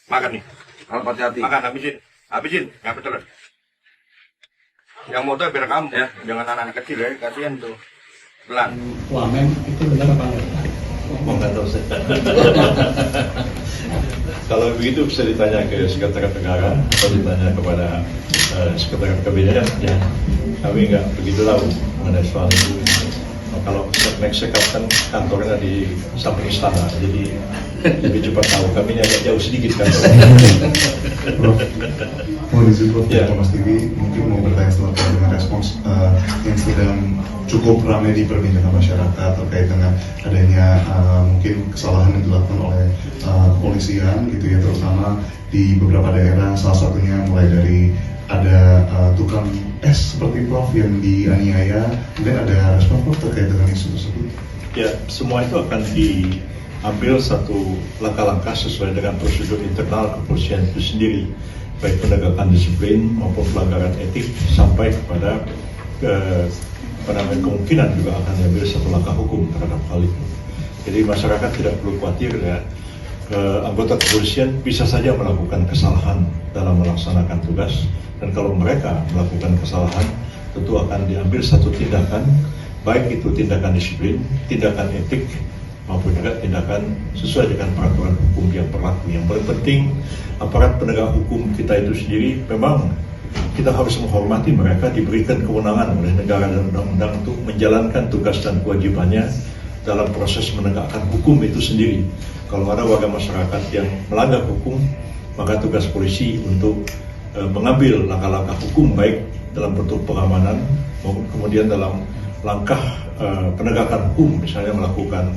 Makan nih. Harap hati-hati. Makan, habisin. Nggak betul. Yang motor biar kamu ya, jangan anak-anak kecil ya, kasihan tuh. Pelan. Wamen itu benar apa enggak? Oh, nggak tahu saya. Kalau begitu bisa ditanya ke Sekretariat Negara atau ditanya kepada Sekretariat Kabinet ya. Kami nggak begitu tahu mengenai soal itu. Kalau Sekap kan kantornya di samping istana, jadi lebih cepat tahu. Kami agak jauh sedikit kantornya. Mau disebut Ya. Mas TV mungkin mau bertanya setelah dengan respons yang sedang cukup ramai diperbincangkan masyarakat terkait dengan adanya mungkin kesalahan yang dilakukan oleh kepolisian gitu ya, terutama di beberapa daerah, salah satunya mulai dari ada tukang es seperti Prof yang dianiaya, dan ada respon Prof terkait dengan isu tersebut. Ya, semua itu akan diambil satu langkah-langkah sesuai dengan prosedur internal kepolisian itu sendiri, baik penegakan disiplin maupun pelanggaran etik sampai kepada kemungkinan juga akan diambil satu langkah hukum terhadap hal itu. Jadi masyarakat tidak perlu khawatir ya. Anggota kepolisian bisa saja melakukan kesalahan dalam melaksanakan tugas, dan kalau mereka melakukan kesalahan tentu akan diambil satu tindakan, baik itu tindakan disiplin, tindakan etik, maupun juga tindakan sesuai dengan peraturan hukum yang berlaku. Yang paling penting, aparat penegak hukum kita itu sendiri memang kita harus menghormati mereka, diberikan kewenangan oleh negara dan undang-undang untuk menjalankan tugas dan kewajibannya dalam proses menegakkan hukum itu sendiri. Kalau ada warga masyarakat yang melanggar hukum, maka tugas polisi untuk mengambil langkah-langkah hukum baik dalam bentuk pengamanan maupun kemudian dalam langkah penegakan hukum, misalnya melakukan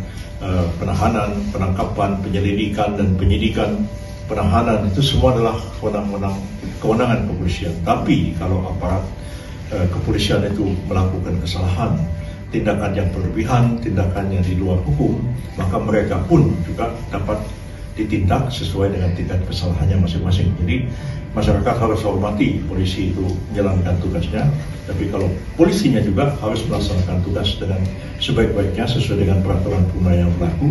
penahanan, penangkapan, penyelidikan dan penyidikan. Penahanan itu semua adalah kewenangan kepolisian. Tapi kalau aparat kepolisian itu melakukan kesalahan, tindakan yang berlebihan, tindakan yang di luar hukum, maka mereka pun juga dapat ditindak sesuai dengan tingkat kesalahannya masing-masing. Jadi masyarakat harus hormati polisi itu menjalankan tugasnya, tapi kalau polisinya juga harus melaksanakan tugas dengan sebaik-baiknya sesuai dengan peraturan perundang yang berlaku.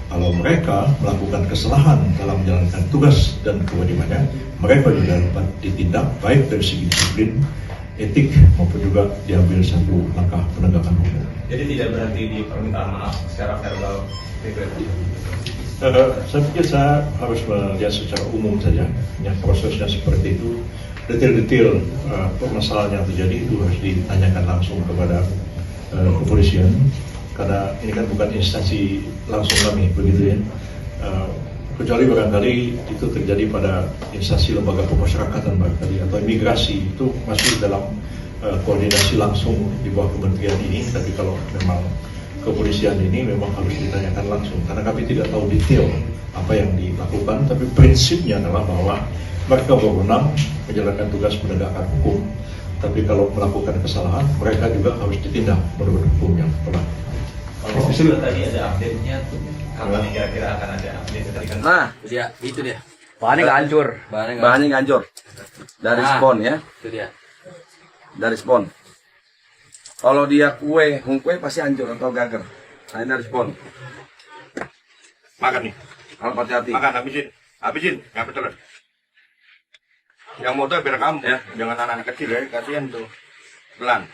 Kalau mereka melakukan kesalahan dalam menjalankan tugas dan kewajibannya, mereka juga dapat ditindak baik dari segi disiplin, etik, maupun juga diambil satu langkah penegakan hukum. Jadi tidak berarti di permintaan maaf secara verbal. Saya pikir saya harus melihat secara umum saja, yang prosesnya seperti itu, detail-detail permasalahan yang terjadi itu harus ditanyakan langsung kepada kepolisian, karena ini kan bukan instansi langsung kami, begitu ya. Kecuali barangkali itu terjadi pada instansi lembaga pemasyarakatan barangkali atau imigrasi, itu masih dalam koordinasi langsung di bawah kementerian ini. Tapi kalau memang kepolisian ini memang harus ditanyakan langsung, karena kami tidak tahu detail apa yang dilakukan, tapi prinsipnya adalah bahwa mereka berwenang menjalankan tugas penegakan hukum. Tapi kalau melakukan kesalahan, mereka juga harus ditindak menurut hukum yang berlaku. Kalau tadi ada update-nya tuh, kapan kira-kira akan ada update tadi kan? Nah, Dia, itu dia. bahannya nggak hancur. Bahannya nggak hancur. Dari spon ya. Itu dia. Dari spon. Kalau dia kue, kue pasti hancur atau gager. Nah, ini dari spon. Makan nih. Harap hati-hati. Makan, habisin. Nggak betul. Yang motor biar kamu ya, jangan anak-anak kecil ya, kasihan tuh. Pelan.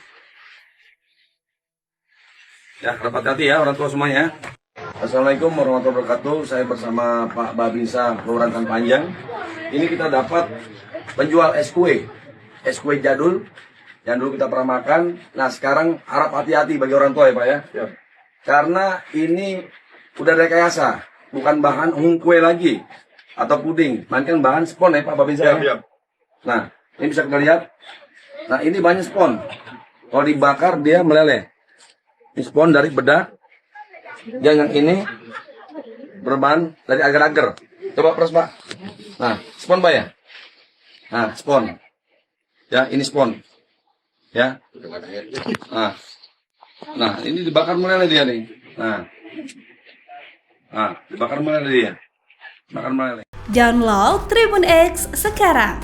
Ya, harap hati-hati ya orang tua semuanya. Assalamualaikum warahmatullahi wabarakatuh. Saya bersama Pak Babinsa Kelurahan Tan Panjang. Ini kita dapat penjual es kue jadul yang dulu kita pernah makan. Nah, sekarang harap hati-hati bagi orang tua ya Pak ya. Siap. Karena ini udah rekayasa, bukan bahan kue lagi atau puding, melainkan bahan spon ya Pak Babinsa. Siap. Nah, ini bisa kita lihat. Nah, ini banyak spon. Kalau dibakar dia meleleh. Ini spon dari bedak. Dan yang ini berbahan dari agar-agar. Coba press Pak. Nah, spon Pak ya. Nah, spon. Ya, ini spon. Ya. Nah, ini dibakar meleleh dia nih. Nah, dibakar meleleh dia. Bakar meleleh. Download Tribun X sekarang.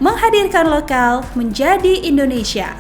Menghadirkan lokal menjadi Indonesia.